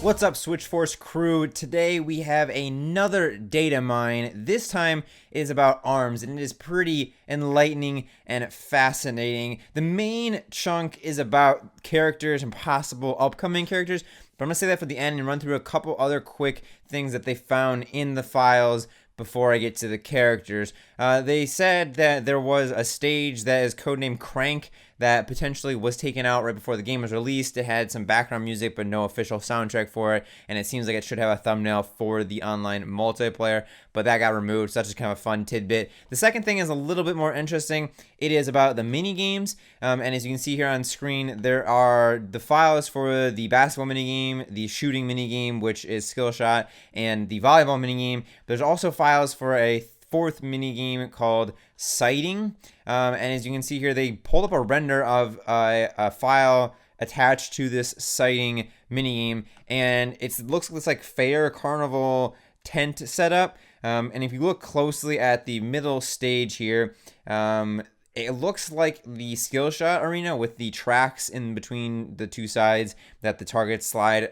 What's up, Switchforce crew? Today we have another data mine. This time is about arms, and it is pretty enlightening and fascinating. The main chunk is about characters and possible upcoming characters, but I'm going to say that for the end and run through a couple other quick things that they found in the files before I get to the characters. They said that there was a stage that is codenamed Crank that potentially was taken out right before the game was released. It had some background music but no official soundtrack for it, and it seems like it should have a thumbnail for the online multiplayer, but that got removed, so that's just kind of a fun tidbit. The second thing is a little bit more interesting. It is about the mini-games, and as you can see here on screen, there are the files for the basketball mini-game, the shooting mini-game, which is skill shot, and the volleyball mini-game. There's also files for a fourth mini game called Sighting, and as you can see here, they pulled up a render of a file attached to this Sighting mini game, and it looks like this like fair carnival tent setup. And if you look closely at the middle stage here, it looks like the skill shot arena with the tracks in between the two sides that the targets slide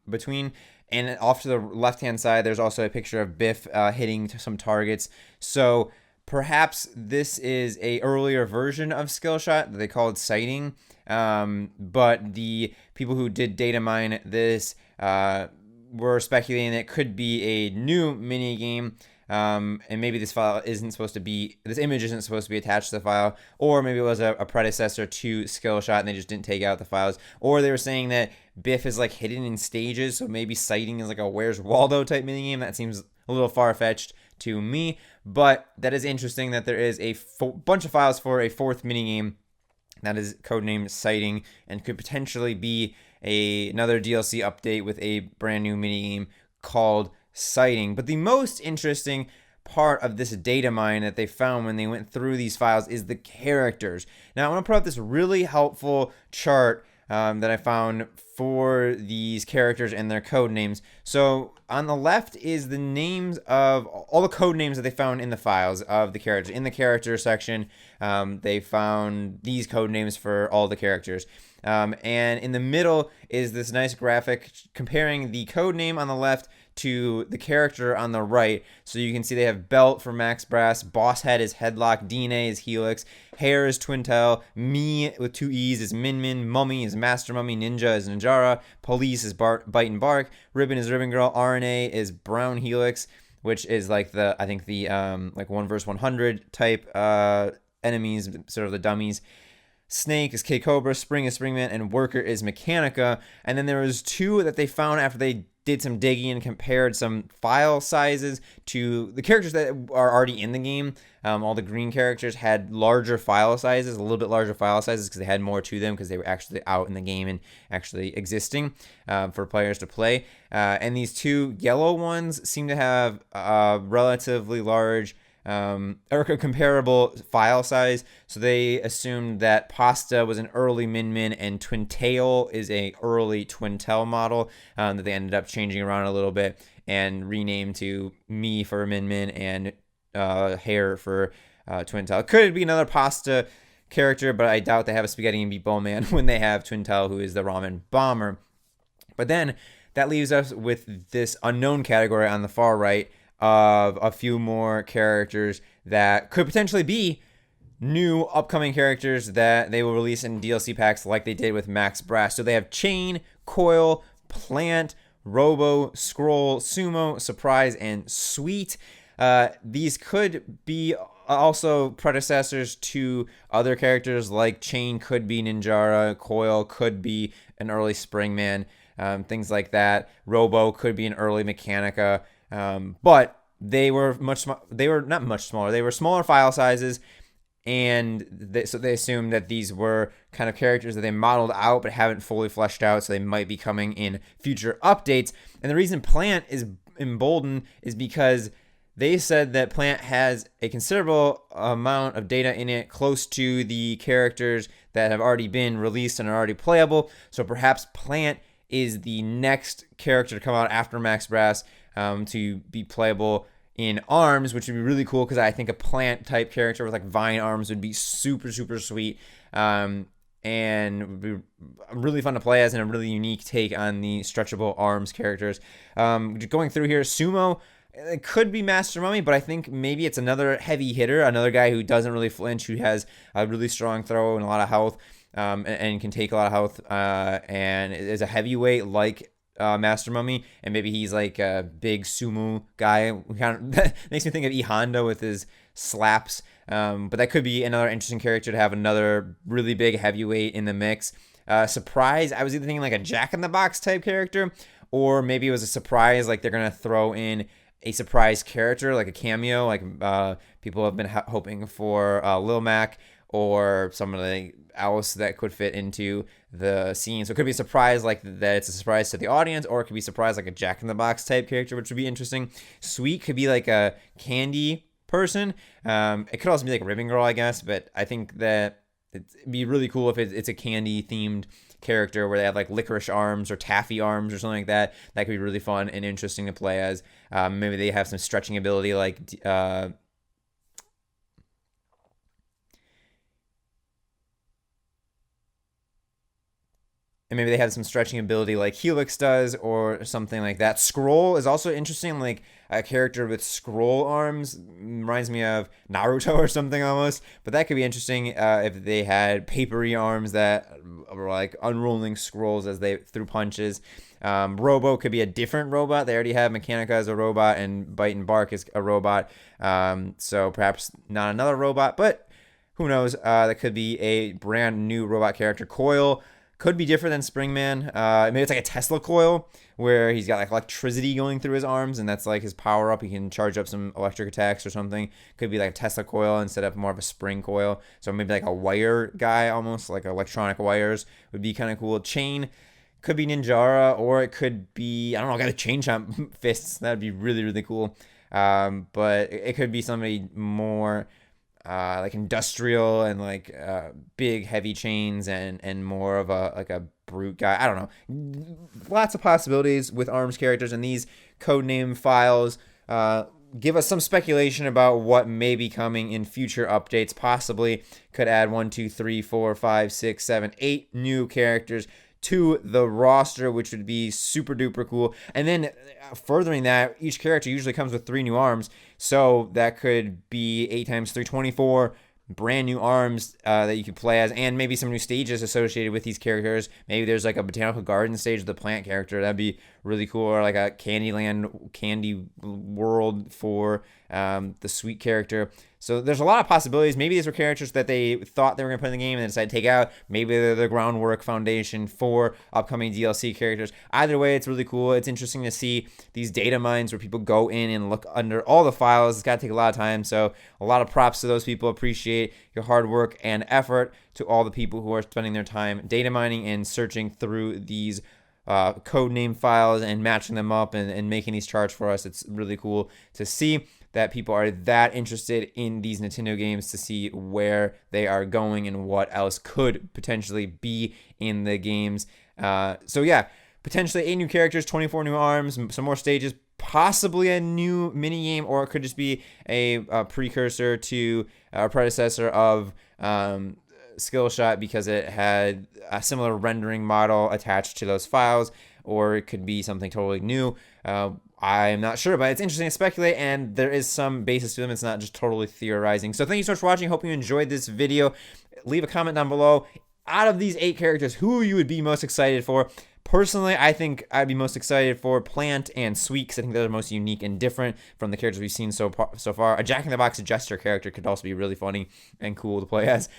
between. And off to the left-hand side, there's also a picture of Biff hitting some targets. So perhaps this is a earlier version of Skillshot that they called Sighting. But the people who did data mine this were speculating that it could be a new mini game. And maybe this image isn't supposed to be attached to the file, or maybe it was a predecessor to Skillshot and they just didn't take out the files, or they were saying that Biff is like hidden in stages, so maybe Sighting is like a Where's Waldo type minigame. That seems a little far-fetched to me, but that is interesting that there is a bunch of files for a fourth minigame that is codenamed Sighting and could potentially be another DLC update with a brand new minigame called Sighting. But the most interesting part of this data mine that they found when they went through these files is the characters. Now, I want to put up this really helpful chart that I found for these characters and their code names. So on the left is the names of all the code names that they found in the files of the characters. In the character section, they found these code names for all the characters. And in the middle is this nice graphic comparing the code name on the left to the character on the right. So you can see they have Belt for Max Brass, Boss Head is Headlock, DNA is Helix, Hair is Twintel, Me with two E's is Min Min, Mummy is Master Mummy, Ninja is Ninjara, Police is Bite and Bark, Ribbon is Ribbon Girl, RNA is Brown Helix, which is like the like 1 versus 100 type enemies, sort of the dummies. Snake is K-Cobra, Spring is Springman, and Worker is Mechanica. And then there was two that they found after they did some digging and compared some file sizes to the characters that are already in the game. All the green characters had larger file sizes, a little bit larger file sizes because they had more to them because they were actually out in the game and actually existing for players to play. And these two yellow ones seem to have relatively large or comparable file size, so they assumed that Pasta was an early Min Min and Twintail is a early Twintel model that they ended up changing around a little bit and renamed to Me for Min Min and Hair for Twintel. Could be another Pasta character, but I doubt they have a Spaghetti and Meatball Man when they have Twintel, who is the Ramen Bomber. But then that leaves us with this unknown category on the far right of a few more characters that could potentially be new upcoming characters that they will release in DLC packs like they did with Max Brass. So they have Chain, Coil, Plant, Robo, Scroll, Sumo, Surprise, and Sweet. These could be also predecessors to other characters, like Chain could be Ninjara, Coil could be an early Springman, things like that. Robo could be an early Mechanica. But they were not much smaller. They were smaller file sizes, and so they assumed that these were kind of characters that they modeled out but haven't fully fleshed out, so they might be coming in future updates. And the reason Plant is emboldened is because they said that Plant has a considerable amount of data in it close to the characters that have already been released and are already playable. So perhaps Plant is the next character to come out after Max Brass to be playable in ARMS, which would be really cool because I think a Plant type character with like vine arms would be super, super sweet. and would be really fun to play as, and a really unique take on the stretchable arms characters. Going through here, Sumo, it could be Master Mummy, but I think maybe it's another heavy hitter, another guy who doesn't really flinch, who has a really strong throw and a lot of health, and can take a lot of health, and is a heavyweight like Master Mummy, and maybe he's like a big sumo guy. Kind of makes me think of E Honda with his slaps. But that could be another interesting character to have, another really big heavyweight in the mix. Surprise, I was either thinking like a Jack in the Box type character, or maybe it was a surprise, like they're gonna throw in a surprise character, like a cameo, like people have been hoping for Lil Mac or somebody else that could fit into the scene. So it could be a surprise like that, it's a surprise to the audience, or it could be a surprise like a Jack in the Box type character, which would be interesting. Sweet could be like a candy person. It could also be like a ribbon girl, I guess, but I think that it'd be really cool if it's a candy themed character where they have like licorice arms or taffy arms or something like that. That could be really fun and interesting to play as. Maybe they have some stretching ability like and maybe they have some stretching ability like Helix does or something like that. Scroll is also interesting, like a character with scroll arms. Reminds me of Naruto or something almost. But that could be interesting if they had papery arms that were like unrolling scrolls as they threw punches. Robo could be a different robot. They already have Mechanica as a robot and Bite and Bark is a robot. So perhaps not another robot, but who knows? That could be a brand new robot character. Coil could be different than Springman. Maybe it's like a Tesla coil where he's got like electricity going through his arms, and that's like his power up. He can charge up some electric attacks or something. Could be like a Tesla coil instead of more of a spring coil. So maybe like a wire guy, almost like electronic wires would be kind of cool. Chain could be Ninjara, or it could be, I don't know, got a chain chomp fists. That'd be really, really cool. But it could be somebody more like industrial and like big heavy chains and more of a brute guy. I don't know. Lots of possibilities with arms characters, and these codename files give us some speculation about what may be coming in future updates. Possibly could add 1, 2, 3, 4, 5, 6, 7, 8 new characters to the roster, which would be super duper cool. And then furthering that, each character usually comes with 3 new arms, so that could be 8 times 3, 24 brand new arms that you could play as, and maybe some new stages associated with these characters. Maybe there's like a botanical garden stage with the plant character. That'd be really cool. Or like a Candyland, Candy World for the Sweet character. So there's a lot of possibilities. Maybe these were characters that they thought they were going to put in the game and then decided to take out. Maybe they're the groundwork foundation for upcoming DLC characters. Either way, it's really cool. It's interesting to see these data mines where people go in and look under all the files. It's got to take a lot of time. So a lot of props to those people. Appreciate your hard work and effort to all the people who are spending their time data mining and searching through these codename files and matching them up and making these charts for us. It's really cool to see that people are that interested in these Nintendo games, to see where they are going and what else could potentially be in the games. So yeah, potentially 8 new characters, 24 new arms, some more stages, possibly a new mini game, or it could just be a precursor to a predecessor of Skillshot because it had a similar rendering model attached to those files, or it could be something totally new. I'm not sure, but it's interesting to speculate, and there is some basis to them. It's not just totally theorizing. So thank you so much for watching. Hope you enjoyed this video. Leave a comment down below. Out of these 8 characters, who you would be most excited for? Personally, I think I'd be most excited for Plant and Sweet, because I think they're the most unique and different from the characters we've seen so far. A Jack in the Box Jester character could also be really funny and cool to play as.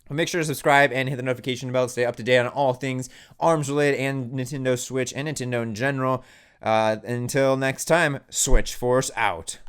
Make sure to subscribe and hit the notification bell to stay up to date on all things ARMS related and Nintendo Switch and Nintendo in general. Until next time, Switch Force out.